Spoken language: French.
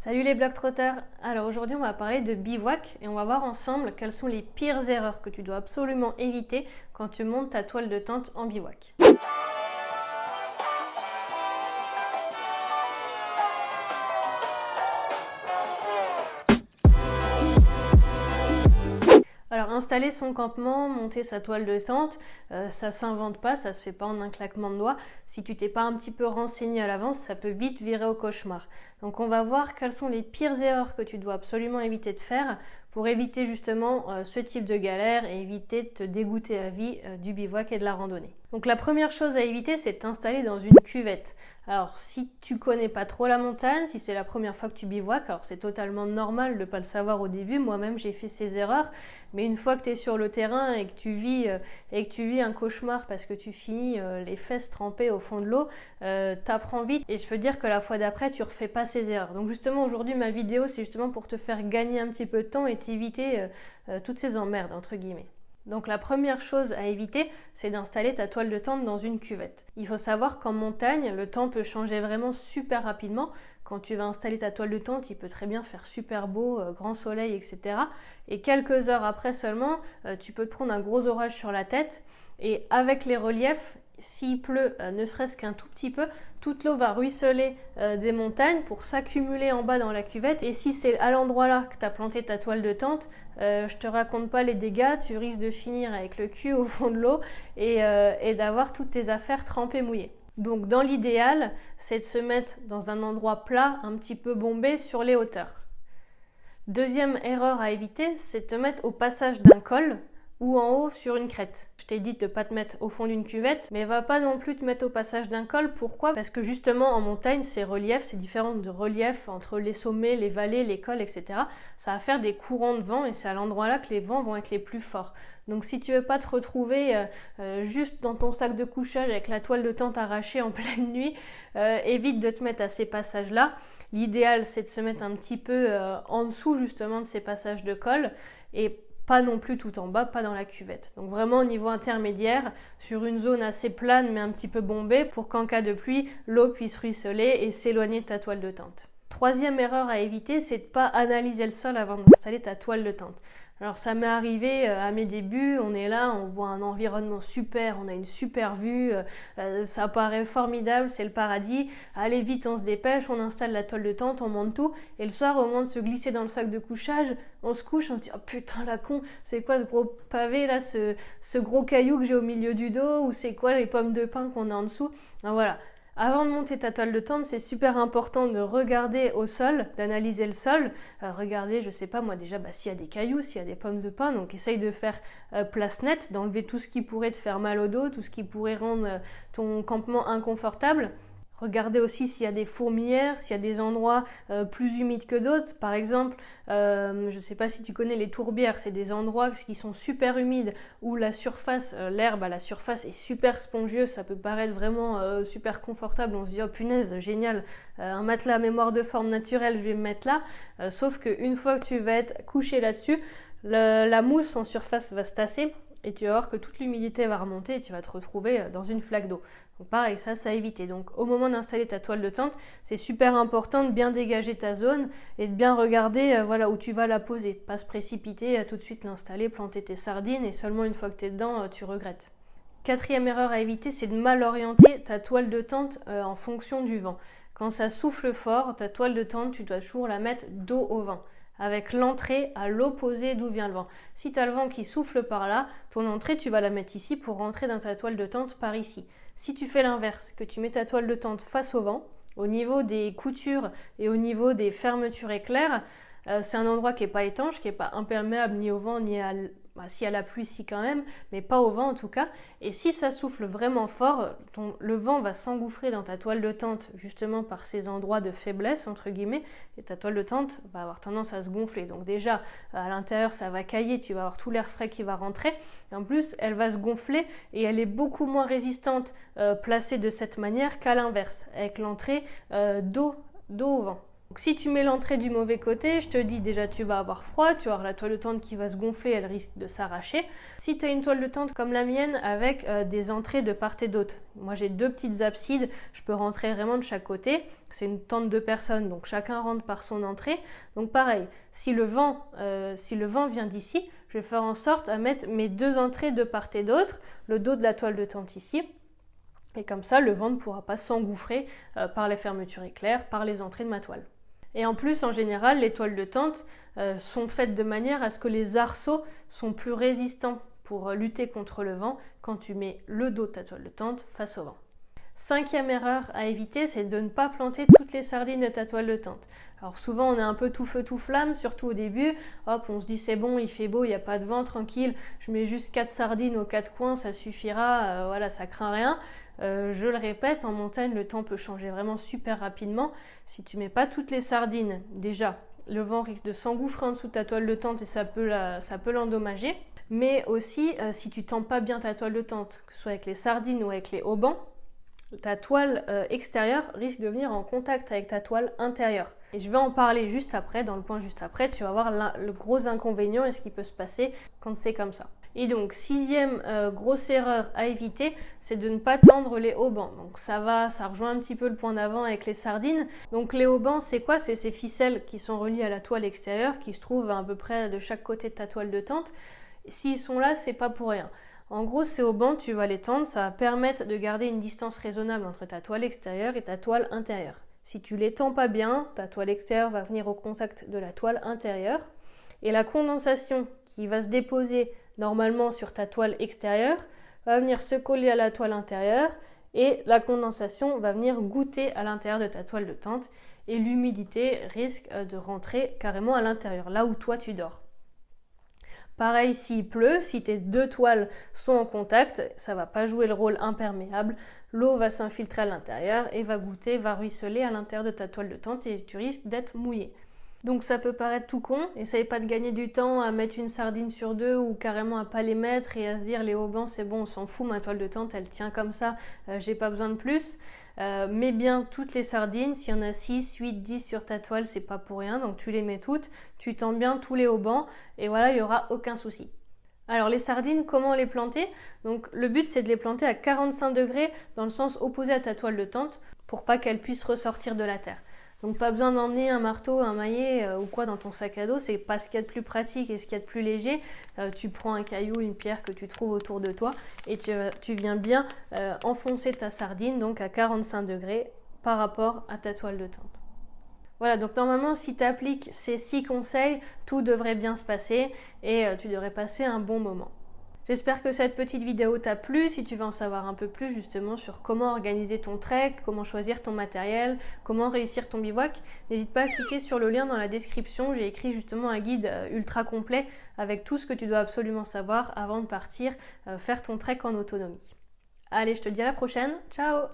Salut les Globetrotters. Alors aujourd'hui on va parler de bivouac et on va voir ensemble quelles sont les pires erreurs que tu dois absolument éviter quand tu montes ta toile de tente en bivouac. Alors installer son campement, monter sa toile de tente, ça s'invente pas, ça se fait pas en un claquement de doigts. Si tu t'es pas un petit peu renseigné à l'avance, ça peut vite virer au cauchemar. Donc on va voir quelles sont les pires erreurs que tu dois absolument éviter de faire pour éviter justement ce type de galère et éviter de te dégoûter à vie du bivouac et de la randonnée. Donc la première chose à éviter, c'est de t'installer dans une cuvette. Alors si tu connais pas trop la montagne, si c'est la première fois que tu bivouaques, alors c'est totalement normal de ne pas le savoir au début, moi-même j'ai fait ces erreurs, mais une fois que tu es sur le terrain et que tu vis un cauchemar parce que tu finis les fesses trempées au fond de l'eau, t'apprends vite et je peux te dire que la fois d'après tu refais pas ces erreurs. Donc justement aujourd'hui ma vidéo c'est justement pour te faire gagner un petit peu de temps et t'éviter toutes ces emmerdes entre guillemets. Donc la première chose à éviter, c'est d'installer ta toile de tente dans une cuvette. Il faut savoir qu'en montagne, le temps peut changer vraiment super rapidement. Quand tu vas installer ta toile de tente, il peut très bien faire super beau, grand soleil, etc. Et quelques heures après seulement, tu peux te prendre un gros orage sur la tête. Et avec les reliefs, s'il pleut ne serait-ce qu'un tout petit peu, toute l'eau va ruisseler des montagnes pour s'accumuler en bas dans la cuvette. Et si c'est à l'endroit là que tu as planté ta toile de tente, je te raconte pas les dégâts, tu risques de finir avec le cul au fond de l'eau et d'avoir toutes tes affaires trempées mouillées. Donc dans l'idéal, c'est de se mettre dans un endroit plat, un petit peu bombé sur les hauteurs. Deuxième erreur à éviter, c'est de te mettre au passage d'un col ou en haut sur une crête. Je t'ai dit de ne pas te mettre au fond d'une cuvette, mais va pas non plus te mettre au passage d'un col. Pourquoi ? Parce que justement en montagne, ces reliefs, c'est différent de reliefs entre les sommets, les vallées, les cols, etc. Ça va faire des courants de vent et c'est à l'endroit là que les vents vont être les plus forts. Donc si tu veux pas te retrouver juste dans ton sac de couchage avec la toile de tente arrachée en pleine nuit, évite de te mettre à ces passages-là. L'idéal, c'est de se mettre un petit peu en dessous justement de ces passages de col et pas non plus tout en bas, pas dans la cuvette. Donc vraiment au niveau intermédiaire, sur une zone assez plane mais un petit peu bombée pour qu'en cas de pluie, l'eau puisse ruisseler et s'éloigner de ta toile de tente. Troisième erreur à éviter, c'est de ne pas analyser le sol avant d'installer ta toile de tente. Alors ça m'est arrivé à mes débuts, on est là, on voit un environnement super, on a une super vue, ça paraît formidable, c'est le paradis. Allez vite, on se dépêche, on installe la toile de tente, on monte tout. Et le soir, au moment de se glisser dans le sac de couchage, on se couche, on se dit « Oh putain la con, c'est quoi ce gros pavé là, ce gros caillou que j'ai au milieu du dos ?» ou « C'est quoi les pommes de pin qu'on a en dessous ?» Alors voilà. Avant de monter ta toile de tente, c'est super important de regarder au sol, d'analyser le sol. Regarder, je sais pas moi déjà, s'il y a des cailloux, s'il y a des pommes de pin. Donc essaye de faire place nette, d'enlever tout ce qui pourrait te faire mal au dos, tout ce qui pourrait rendre ton campement inconfortable. Regardez aussi s'il y a des fourmilières, s'il y a des endroits plus humides que d'autres. Par exemple, je ne sais pas si tu connais les tourbières, c'est des endroits qui sont super humides où la surface, l'herbe à la surface est super spongieuse. Ça peut paraître vraiment super confortable. On se dit oh punaise, génial, un matelas à mémoire de forme naturelle, je vais me mettre là. Sauf qu'une fois que tu vas être couché là-dessus, la mousse en surface va se tasser. Et tu vas voir que toute l'humidité va remonter et tu vas te retrouver dans une flaque d'eau. Donc pareil, ça à éviter. Donc au moment d'installer ta toile de tente, c'est super important de bien dégager ta zone et de bien regarder où tu vas la poser. Pas se précipiter, tout de suite l'installer, planter tes sardines et seulement une fois que tu es dedans, tu regrettes. Quatrième erreur à éviter, c'est de mal orienter ta toile de tente en fonction du vent. Quand ça souffle fort, ta toile de tente, tu dois toujours la mettre dos au vent, avec l'entrée à l'opposé d'où vient le vent. Si tu as le vent qui souffle par là, ton entrée, tu vas la mettre ici pour rentrer dans ta toile de tente par ici. Si tu fais l'inverse, que tu mets ta toile de tente face au vent, au niveau des coutures et au niveau des fermetures éclairs, c'est un endroit qui n'est pas étanche, qui n'est pas imperméable ni au vent ni à s'il y a la pluie, si quand même, mais pas au vent en tout cas. Et si ça souffle vraiment fort, le vent va s'engouffrer dans ta toile de tente justement par ces endroits de faiblesse, entre guillemets, et ta toile de tente va avoir tendance à se gonfler. Donc déjà, à l'intérieur, ça va cailler, tu vas avoir tout l'air frais qui va rentrer. Et en plus, elle va se gonfler et elle est beaucoup moins résistante placée de cette manière qu'à l'inverse, avec l'entrée dos au vent. Donc, si tu mets l'entrée du mauvais côté, je te dis déjà tu vas avoir froid, tu vas avoir la toile de tente qui va se gonfler, elle risque de s'arracher. Si tu as une toile de tente comme la mienne avec des entrées de part et d'autre, moi j'ai 2 petites absides, je peux rentrer vraiment de chaque côté, c'est une tente de personnes, donc chacun rentre par son entrée. Donc pareil, si le vent vient d'ici, je vais faire en sorte à mettre mes 2 entrées de part et d'autre, le dos de la toile de tente ici. Et comme ça, le vent ne pourra pas s'engouffrer par les fermetures éclairs, par les entrées de ma toile. Et en plus, en général, les toiles de tente sont faites de manière à ce que les arceaux sont plus résistants pour lutter contre le vent quand tu mets le dos de ta toile de tente face au vent. 5e erreur à éviter, c'est de ne pas planter toutes les sardines de ta toile de tente. Alors souvent, on est un peu tout feu tout flamme, surtout au début. Hop, on se dit c'est bon, il fait beau, il n'y a pas de vent, tranquille. Je mets juste 4 sardines aux 4 coins, ça suffira, voilà, ça craint rien. Je le répète, en montagne, le temps peut changer vraiment super rapidement. Si tu mets pas toutes les sardines, déjà, le vent risque de s'engouffrer en dessous de ta toile de tente et ça peut l'endommager. Mais aussi, si tu tends pas bien ta toile de tente, que ce soit avec les sardines ou avec les haubans, ta toile extérieure risque de venir en contact avec ta toile intérieure. Et je vais en parler juste après, dans le point juste après, tu vas voir le gros inconvénient et ce qui peut se passer quand c'est comme ça. Et donc, 6e grosse erreur à éviter, c'est de ne pas tendre les haubans. Donc ça rejoint un petit peu le point d'avant avec les sardines. Donc les haubans, c'est quoi? C'est ces ficelles qui sont reliées à la toile extérieure, qui se trouvent à peu près de chaque côté de ta toile de tente. S'ils sont là, c'est pas pour rien. En gros, ces haubans, tu vas les tendre, ça va permettre de garder une distance raisonnable entre ta toile extérieure et ta toile intérieure. Si tu les tends pas bien, ta toile extérieure va venir au contact de la toile intérieure et la condensation qui va se déposer normalement sur ta toile extérieure va venir se coller à la toile intérieure et la condensation va venir goûter à l'intérieur de ta toile de tente et l'humidité risque de rentrer carrément à l'intérieur, là où toi tu dors. Pareil s'il pleut, si tes 2 toiles sont en contact, ça ne va pas jouer le rôle imperméable, l'eau va s'infiltrer à l'intérieur et va goûter, va ruisseler à l'intérieur de ta toile de tente et tu risques d'être mouillé. Donc ça peut paraître tout con, essaye pas de gagner du temps à mettre une sardine sur 2 ou carrément à pas les mettre et à se dire les haubans c'est bon, on s'en fout, ma toile de tente elle tient comme ça, j'ai pas besoin de plus. Mets bien toutes les sardines, s'il y en a 6, 8, 10 sur ta toile, c'est pas pour rien, donc tu les mets toutes, tu tends bien tous les haubans et voilà, il n'y aura aucun souci. Alors les sardines, comment les planter? Donc le but c'est de les planter à 45 degrés dans le sens opposé à ta toile de tente pour pas qu'elles puissent ressortir de la terre. Donc pas besoin d'emmener un marteau, un maillet ou quoi dans ton sac à dos, c'est pas ce qu'il y a de plus pratique et ce qu'il y a de plus léger. Tu prends un caillou, une pierre que tu trouves autour de toi et tu viens bien enfoncer ta sardine donc à 45 degrés par rapport à ta toile de tente. Voilà, donc normalement si tu appliques ces 6 conseils, tout devrait bien se passer et tu devrais passer un bon moment. J'espère que cette petite vidéo t'a plu. Si tu veux en savoir un peu plus justement sur comment organiser ton trek, comment choisir ton matériel, comment réussir ton bivouac, n'hésite pas à cliquer sur le lien dans la description. J'ai écrit justement un guide ultra complet avec tout ce que tu dois absolument savoir avant de partir faire ton trek en autonomie. Allez, je te dis à la prochaine. Ciao!